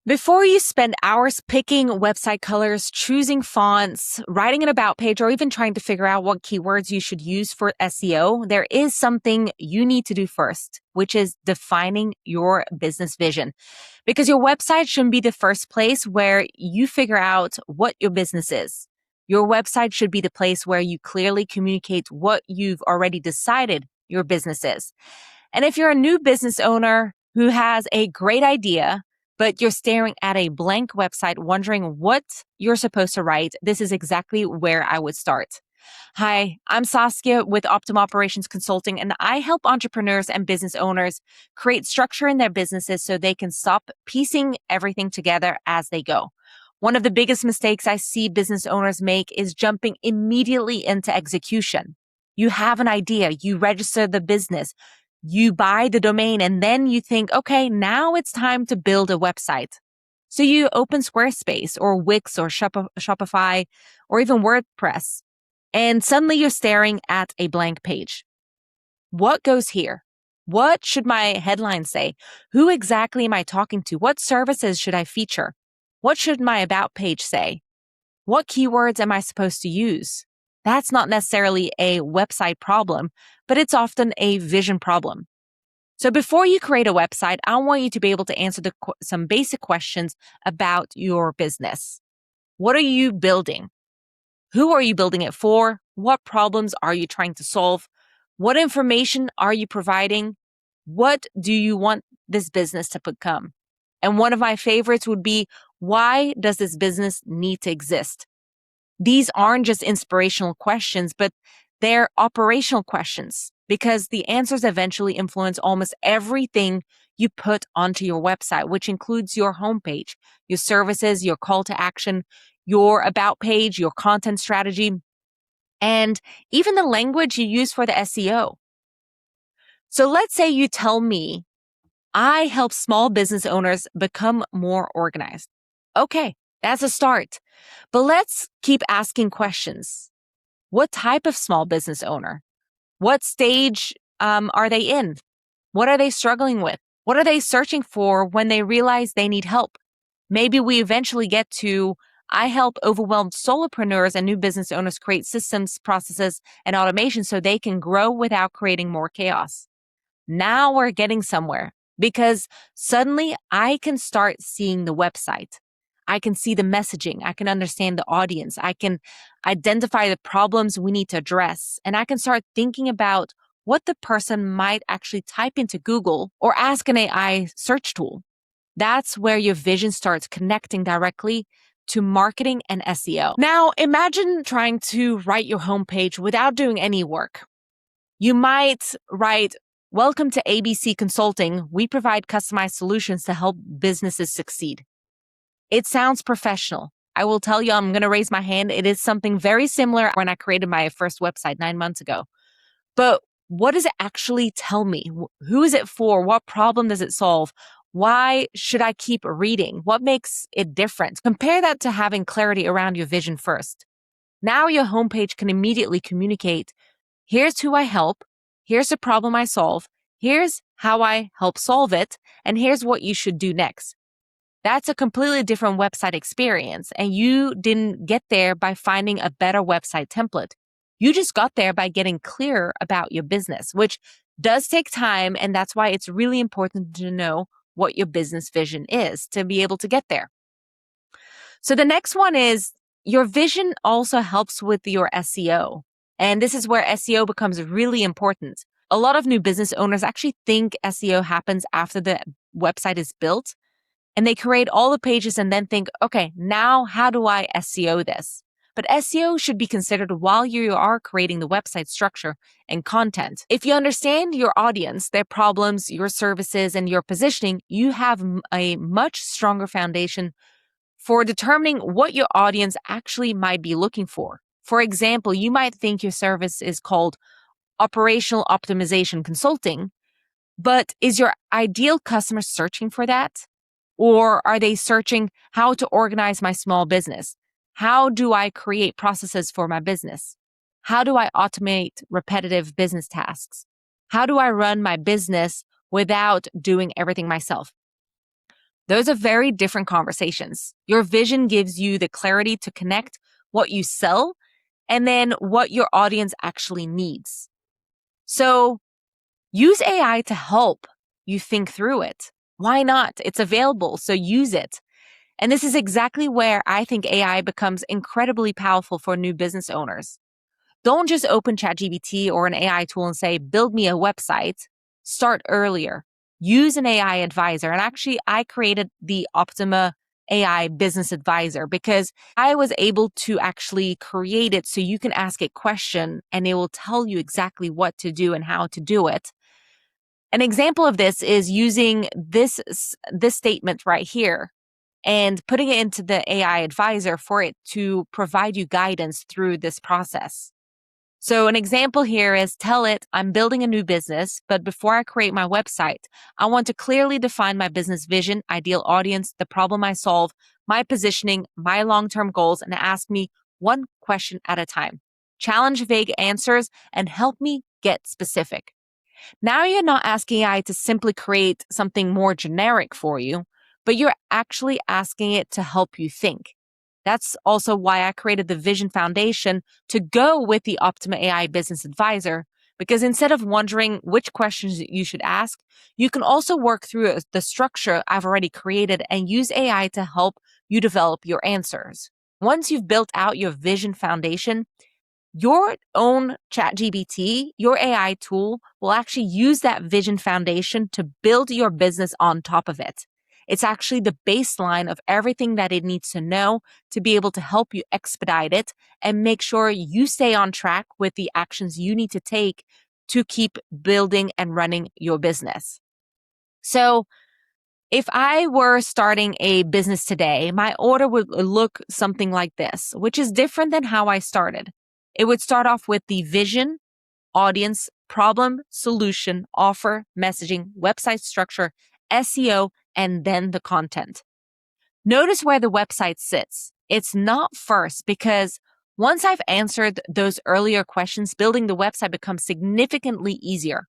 Before you spend hours picking website colors, choosing fonts, writing an about page, or even trying to figure out what keywords you should use for SEO, there is something you need to do first, which is defining your business vision. Because your website shouldn't be the first place where you figure out what your business is. Your website should be the place where you clearly communicate what you've already decided your business is. And if you're a new business owner who has a great idea, but you're staring at a blank website wondering what you're supposed to write, this is exactly where I would start. Hi, I'm Saskia with Optima Operations Consulting, and I help entrepreneurs and business owners create structure in their businesses so they can stop piecing everything together as they go. One of the biggest mistakes I see business owners make is jumping immediately into execution. You have an idea, you register the business, you buy the domain, and then you think, okay, now it's time to build a website. So you open Squarespace or Wix or Shopify or even WordPress, and suddenly you're staring at a blank page. What goes here? What should my headline say? Who exactly am I talking to? What services should I feature? What should my about page say? What keywords am I supposed to use? That's not necessarily a website problem, but it's often a vision problem. So before you create a website, I want you to be able to answer some basic questions about your business. What are you building? Who are you building it for? What problems are you trying to solve? What information are you providing? What do you want this business to become? And one of my favorites would be, why does this business need to exist? These aren't just inspirational questions, but they're operational questions because the answers eventually influence almost everything you put onto your website, which includes your homepage, your services, your call to action, your about page, your content strategy, and even the language you use for the SEO. So let's say you tell me, I help small business owners become more organized. Okay, that's a start. But let's keep asking questions. What type of small business owner? What stage are they in? What are they struggling with? What are they searching for when they realize they need help? Maybe we eventually get to, I help overwhelmed solopreneurs and new business owners create systems, processes, and automation so they can grow without creating more chaos. Now we're getting somewhere because suddenly I can start seeing the website. I can see the messaging. I can understand the audience. I can identify the problems we need to address. And I can start thinking about what the person might actually type into Google or ask an AI search tool. That's where your vision starts connecting directly to marketing and SEO. Now, imagine trying to write your homepage without doing any work. You might write, "Welcome to ABC Consulting. We provide customized solutions to help businesses succeed." It sounds professional. I will tell you, I'm going to raise my hand. It is something very similar when I created my first website 9 months ago. But what does it actually tell me? Who is it for? What problem does it solve? Why should I keep reading? What makes it different? Compare that to having clarity around your vision first. Now your homepage can immediately communicate, here's who I help, here's the problem I solve, here's how I help solve it, and here's what you should do next. That's a completely different website experience, and you didn't get there by finding a better website template. You just got there by getting clear about your business, which does take time, and that's why it's really important to know what your business vision is to be able to get there. So the next one is your vision also helps with your SEO. And this is where SEO becomes really important. A lot of new business owners actually think SEO happens after the website is built, and they create all the pages and then think, okay, now how do I SEO this? But SEO should be considered while you are creating the website structure and content. If you understand your audience, their problems, your services, and your positioning, you have a much stronger foundation for determining what your audience actually might be looking for. For example, you might think your service is called operational optimization consulting, but is your ideal customer searching for that? Or are they searching how to organize my small business? How do I create processes for my business? How do I automate repetitive business tasks? How do I run my business without doing everything myself? Those are very different conversations. Your vision gives you the clarity to connect what you sell and then what your audience actually needs. So use AI to help you think through it. Why not? It's available, so use it. And this is exactly where I think AI becomes incredibly powerful for new business owners. Don't just open ChatGPT or an AI tool and say, build me a website. Start earlier. Use an AI advisor. And actually, I created the Optima AI business advisor because I was able to actually create it so you can ask it question and it will tell you exactly what to do and how to do it. An example of this is using this statement right here and putting it into the AI advisor for it to provide you guidance through this process. So an example here is tell it, I'm building a new business, but before I create my website, I want to clearly define my business vision, ideal audience, the problem I solve, my positioning, my long-term goals, and ask me one question at a time. Challenge vague answers and help me get specific. Now you're not asking AI to simply create something more generic for you, but you're actually asking it to help you think. That's also why I created the Vision Foundation to go with the Optima AI Business Advisor, because instead of wondering which questions you should ask, you can also work through the structure I've already created and use AI to help you develop your answers. Once you've built out your Vision Foundation, your own ChatGPT, your AI tool, will actually use that vision foundation to build your business on top of it. It's actually the baseline of everything that it needs to know to be able to help you expedite it and make sure you stay on track with the actions you need to take to keep building and running your business. So, if I were starting a business today, my order would look something like this, which is different than how I started. It would start off with the vision, audience, problem, solution, offer, messaging, website structure, SEO, and then the content. Notice where the website sits. It's not first because once I've answered those earlier questions, building the website becomes significantly easier.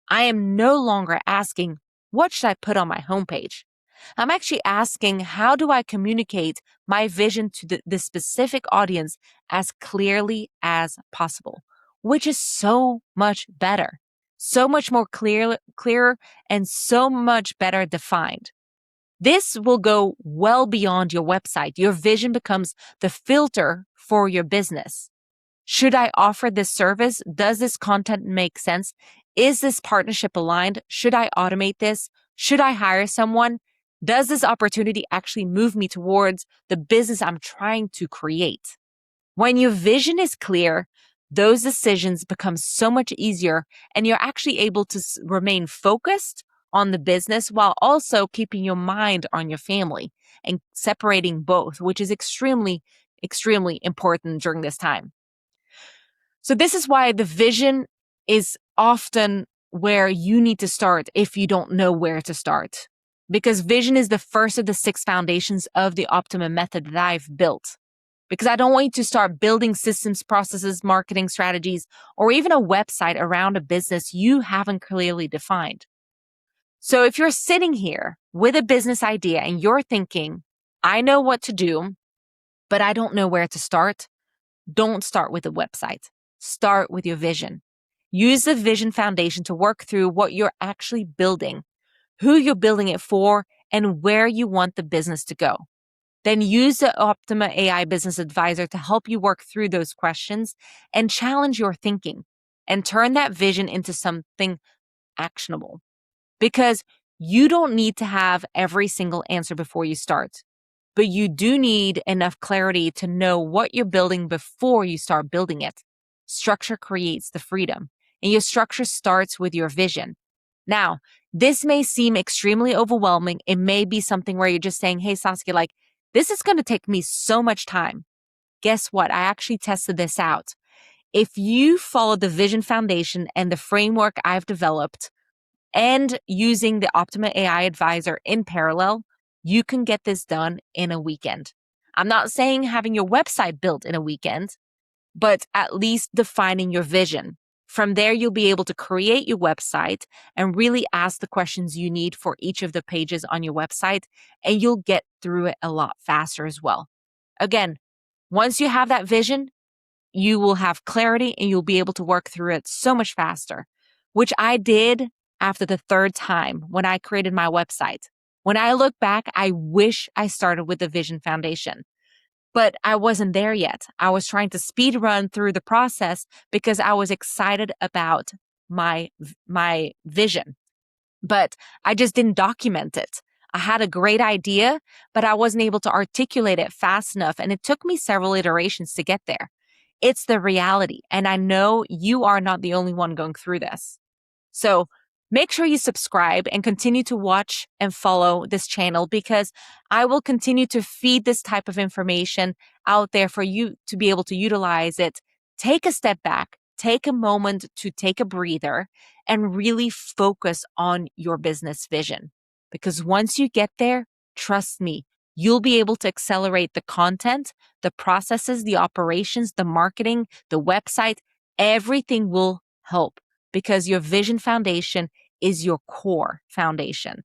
I am no longer asking, what should I put on my homepage? I'm actually asking, how do I communicate my vision to the specific audience as clearly as possible? Which is so much better, so much more clearer, and so much better defined. This will go well beyond your website. Your vision becomes the filter for your business. Should I offer this service? Does this content make sense? Is this partnership aligned? Should I automate this? Should I hire someone? Does this opportunity actually move me towards the business I'm trying to create? When your vision is clear, those decisions become so much easier and you're actually able to remain focused on the business while also keeping your mind on your family and separating both, which is extremely, extremely important during this time. So this is why the vision is often where you need to start if you don't know where to start. Because vision is the first of the 6 foundations of the Optima method that I've built. Because I don't want you to start building systems, processes, marketing strategies, or even a website around a business you haven't clearly defined. So if you're sitting here with a business idea and you're thinking, I know what to do, but I don't know where to start, don't start with a website. Start with your vision. Use the vision foundation to work through what you're actually building, who you're building it for, and where you want the business to go. Then use the Optima AI Business Advisor to help you work through those questions and challenge your thinking and turn that vision into something actionable. Because you don't need to have every single answer before you start, but you do need enough clarity to know what you're building before you start building it. Structure creates the freedom, and your structure starts with your vision. Now, this may seem extremely overwhelming. It may be something where you're just saying, hey, Saskia, like, this is going to take me so much time. Guess what? I actually tested this out. If you follow the Vision Foundation and the framework I've developed and using the Optima AI Advisor in parallel, you can get this done in a weekend. I'm not saying having your website built in a weekend, but at least defining your vision. From there, you'll be able to create your website and really ask the questions you need for each of the pages on your website, and you'll get through it a lot faster as well. Again, once you have that vision, you will have clarity and you'll be able to work through it so much faster, which I did after the third time when I created my website. When I look back, I wish I started with the vision foundation. But I wasn't there yet. I was trying to speed run through the process because I was excited about my vision. But I just didn't document it. I had a great idea, but I wasn't able to articulate it fast enough, and it took me several iterations to get there. It's the reality, and I know you are not the only one going through this. So make sure you subscribe and continue to watch and follow this channel, because I will continue to feed this type of information out there for you to be able to utilize it. Take a step back, take a moment to take a breather, and really focus on your business vision. Because once you get there, trust me, you'll be able to accelerate the content, the processes, the operations, the marketing, the website. Everything will help, because your vision foundation is your core foundation.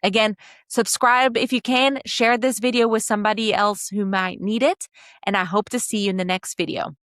Again, subscribe if you can, share this video with somebody else who might need it, and I hope to see you in the next video.